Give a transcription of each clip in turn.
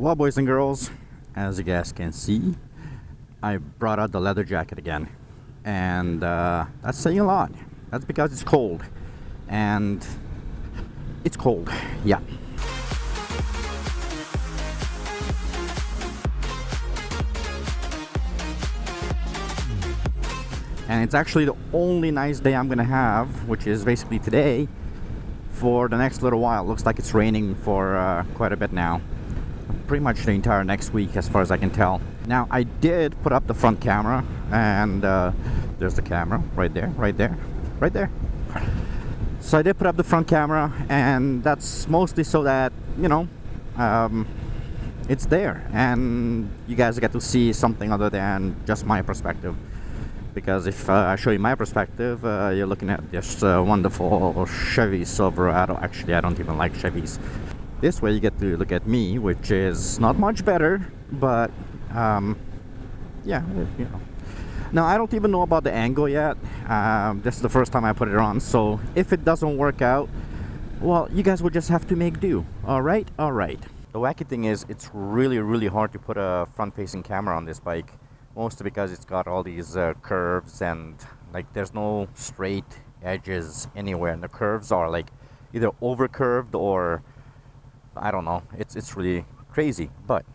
Well, boys and girls, as you guys can see, I brought out the leather jacket again, and that's saying a lot. That's because it's cold, and it's cold, yeah. And it's actually the only nice day I'm gonna have, which is basically today, for the next little while. Looks like it's raining for quite a bit now. Pretty much the entire next week, as far as I can tell. Now, I did put up the front camera, and there's the camera right there, right there, right there. So I did put up the front camera, and that's mostly so that, you know, it's there, and you guys get to see something other than just my perspective. Because if I show you my perspective, you're looking at this wonderful Chevy Silverado. Actually, I don't even like Chevys. This way you get to look at me, which is not much better, but yeah, you know. Now, I don't even know about the angle yet. This is the first time I put it on, so if it doesn't work out, well, you guys will just have to make do. Alright? Alright. The wacky thing is, it's really hard to put a front-facing camera on this bike. Mostly because it's got all these curves, and like there's no straight edges anywhere, and the curves are like either over curved or I don't know. It's really crazy, but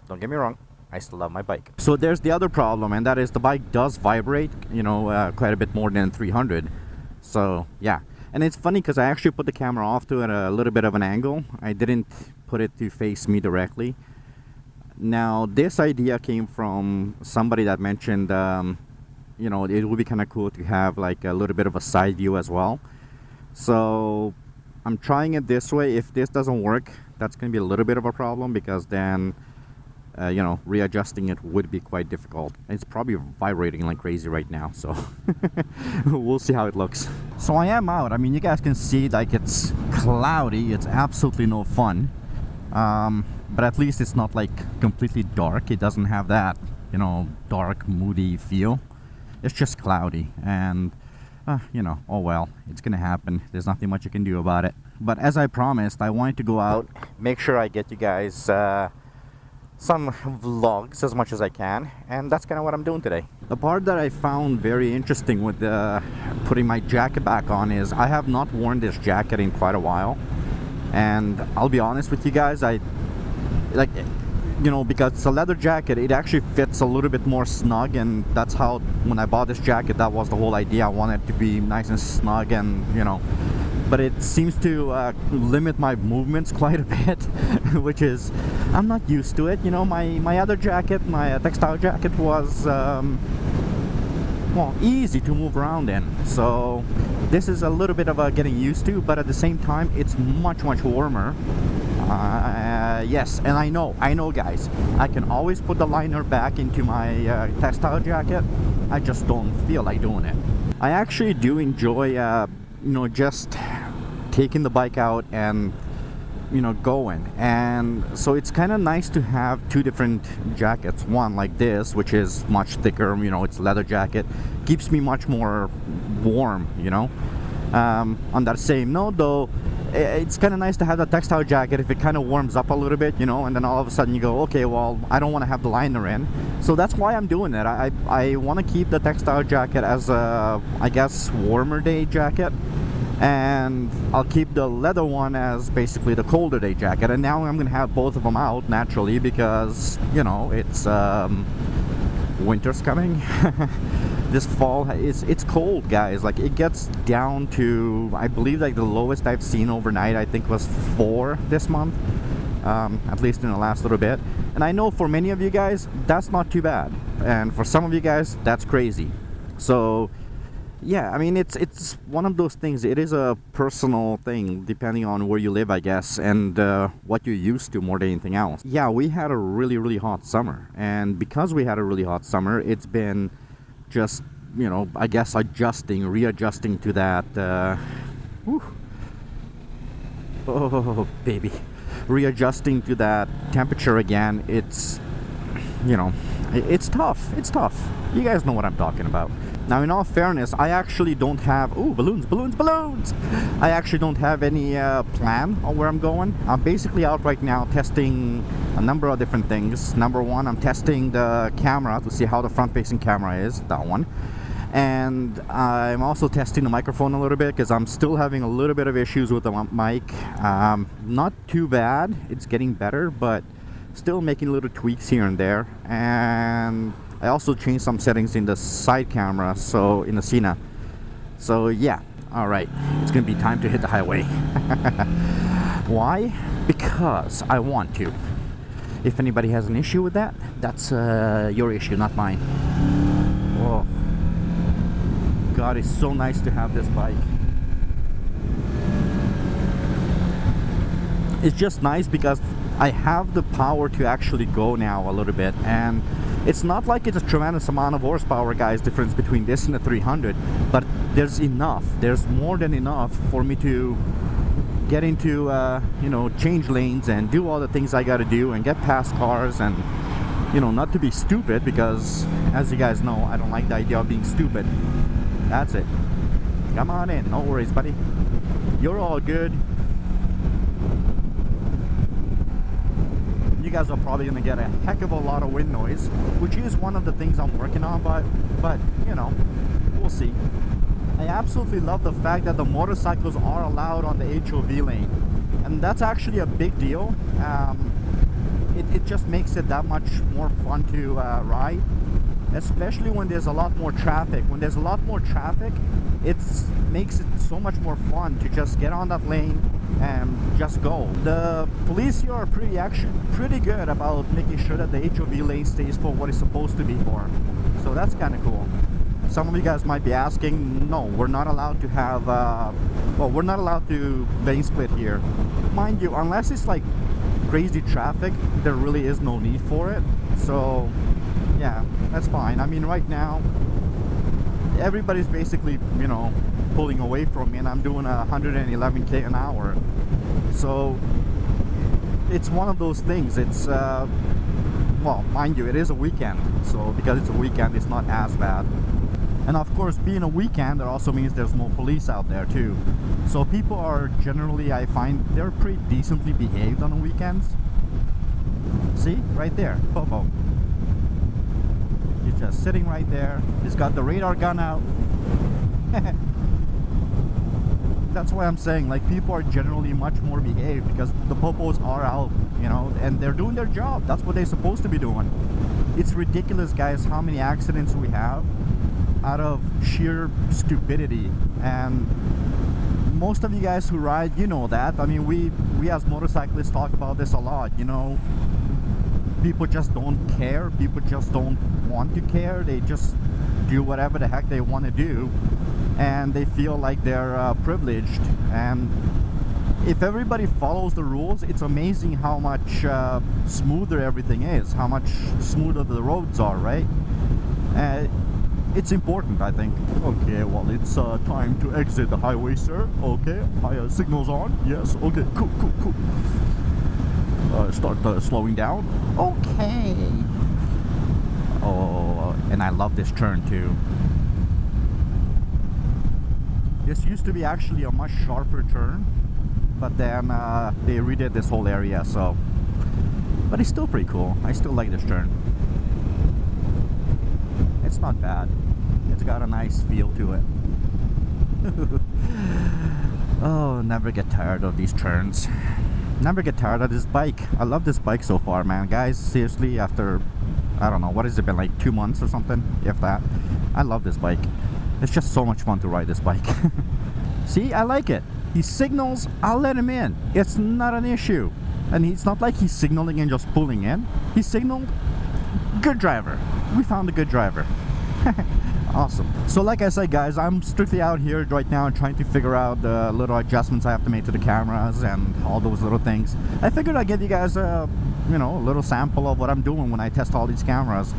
don't get me wrong, I still love my bike. So there's the other problem, and that is the bike does vibrate, you know, quite a bit more than 300. So yeah, and it's funny because I actually put the camera off to at a little bit of an angle. I didn't put it to face me directly. Now, this idea came from somebody that mentioned, you know, it would be kind of cool to have like a little bit of a side view as well. So I'm trying it this way. If this doesn't work, that's going to be a little bit of a problem, because then, you know, readjusting it would be quite difficult. It's probably vibrating like crazy right now, so we'll see how it looks. So I am out. I mean, you guys can see like it's cloudy. It's absolutely no fun. But at least it's not like completely dark. It doesn't have that, you know, dark, moody feel. It's just cloudy, and you know, oh well, it's gonna happen. There's nothing much you can do about it. But as I promised, I wanted to go out, make sure I get you guys some vlogs as much as I can, and that's kind of what I'm doing today. The part that I found very interesting with putting my jacket back on is I have not worn this jacket in quite a while. And I'll be honest with you guys, I like, you know, because it's a leather jacket, it actually fits a little bit more snug, and that's how, when I bought this jacket, that was the whole idea. I wanted it to be nice and snug, and you know, but it seems to limit my movements quite a bit, which is, I'm not used to it. You know, my other jacket, my textile jacket, was well, easy to move around in. So this is a little bit of a getting used to, but at the same time, it's much warmer. Yes, and I know guys, I can always put the liner back into my textile jacket. I just don't feel like doing it. I actually do enjoy you know, just taking the bike out and, you know, going. And so it's kind of nice to have two different jackets. One like this, which is much thicker, you know, it's leather jacket, keeps me much more warm, you know. On that same note though, it's kind of nice to have the textile jacket if it kind of warms up a little bit, you know, and then all of a sudden you go, okay, well, I don't want to have the liner in. So that's why I'm doing it. I want to keep the textile jacket as a, I guess, warmer day jacket, and I'll keep the leather one as basically the colder day jacket. And now I'm gonna have both of them out naturally, because, you know, it's winter's coming. This fall, it's cold, guys. Like, it gets down to, I believe, like the lowest I've seen overnight, I think, was 4 this month, at least in the last little bit. And I know for many of you guys, that's not too bad, and for some of you guys, that's crazy. So yeah, I mean, it's one of those things. It is a personal thing depending on where you live, I guess, and what you're used to more than anything else. Yeah, we had a really hot summer, and because we had a really hot summer, it's been just, you know, I guess readjusting to that oh baby, readjusting to that temperature again. It's, you know, it's tough. You guys know what I'm talking about. Now, in all fairness, I actually don't have... Ooh, balloons, balloons, balloons! I actually don't have any plan on where I'm going. I'm basically out right now testing a number of different things. Number one, I'm testing the camera to see how the front-facing camera is, that one. And I'm also testing the microphone a little bit because I'm still having a little bit of issues with the mic. Not too bad. It's getting better, but still making little tweaks here and there. And I also changed some settings in the side camera, so in the Cena. So yeah, all right, it's gonna be time to hit the highway. Why? Because I want to. If anybody has an issue with that, that's your issue, not mine. Oh God, it's so nice to have this bike. It's just nice because I have the power to actually go now a little bit, and it's not like it's a tremendous amount of horsepower, guys, difference between this and the 300, but there's enough. There's more than enough for me to get into, you know, change lanes and do all the things I gotta do and get past cars and, you know, not to be stupid because, as you guys know, I don't like the idea of being stupid. That's it. Come on in. No worries, buddy. You're all good. You guys are probably gonna get a heck of a lot of wind noise, which is one of the things I'm working on, but you know, we'll see. I absolutely love the fact that the motorcycles are allowed on the HOV lane, and that's actually a big deal. It just makes it that much more fun to ride, especially when there's a lot more traffic. When there's a lot more traffic, it makes it so much more fun to just get on that lane and just go. The police here are pretty good about making sure that the HOV lane stays for what it's supposed to be for. So that's kind of cool. Some of you guys might be asking, no, we're not allowed to have, well, we're not allowed to lane split here. Mind you, unless it's like crazy traffic, there really is no need for it. So yeah, that's fine. I mean, right now, everybody's basically, you know, pulling away from me, and I'm doing 111k an hour. So it's one of those things. It's well, mind you, it is a weekend, so because it's a weekend, it's not as bad. And of course, being a weekend, it also means there's more police out there too. So people are generally, I find, they're pretty decently behaved on the weekends. See, right there, Popo. He's just sitting right there. He's got the radar gun out. That's why I'm saying, like, people are generally much more behaved because the popos are out, you know, and they're doing their job. That's what they're supposed to be doing. It's ridiculous, guys, how many accidents we have out of sheer stupidity. And most of you guys who ride, you know that. I mean, we as motorcyclists talk about this a lot, you know. People just don't care. People just don't want to care. They just do whatever the heck they want to do, and they feel like they're privileged. And if everybody follows the rules, it's amazing how much smoother everything is, how much smoother the roads are, right? It's important, I think. Okay, well, it's time to exit the highway, sir. Okay, signals on. Yes, okay, cool. Start slowing down. Okay. Oh, and I love this turn too. This used to be actually a much sharper turn, but then they redid this whole area, so. But it's still pretty cool. I still like this turn. It's not bad. It's got a nice feel to it. Oh, never get tired of these turns. Never get tired of this bike. I love this bike so far, man. Guys, seriously, after, I don't know, what has it been, like 2 months or something, if that. I love this bike. It's just so much fun to ride this bike. See, I like it. He signals, I'll let him in. It's not an issue. And it's not like he's signaling and just pulling in. He signaled, good driver. We found a good driver. Awesome. So like I said, guys, I'm strictly out here right now trying to figure out the little adjustments I have to make to the cameras and all those little things. I figured I'd give you guys a, you know, a little sample of what I'm doing when I test all these cameras.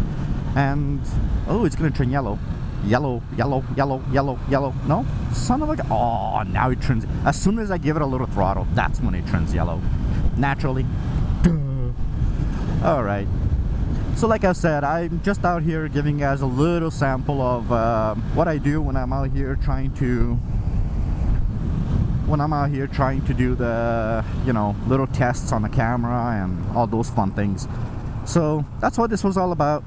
And oh, it's gonna turn yellow. Yellow. No? Son of a... Oh, now it turns... As soon as I give it a little throttle, that's when it turns yellow. Naturally. Duh. Alright. So like I said, I'm just out here giving you guys a little sample of what I do when I'm out here trying to do the, you know, little tests on the camera and all those fun things. So that's what this was all about.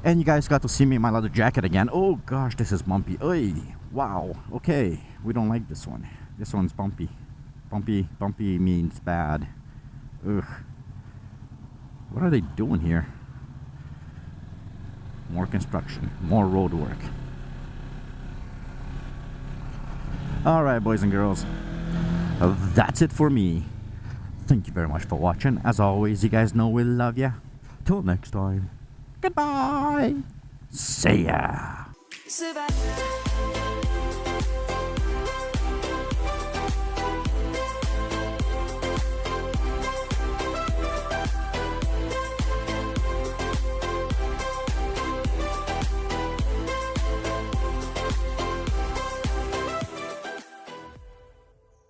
And you guys got to see me in my leather jacket again. Oh gosh, this is bumpy. Oy, wow. Okay, we don't like this one. This one's bumpy. Bumpy means bad. Ugh. What are they doing here? More construction, more road work. Alright, boys and girls, that's it for me. Thank you very much for watching. As always, you guys know we love ya. Till next time, goodbye. See ya.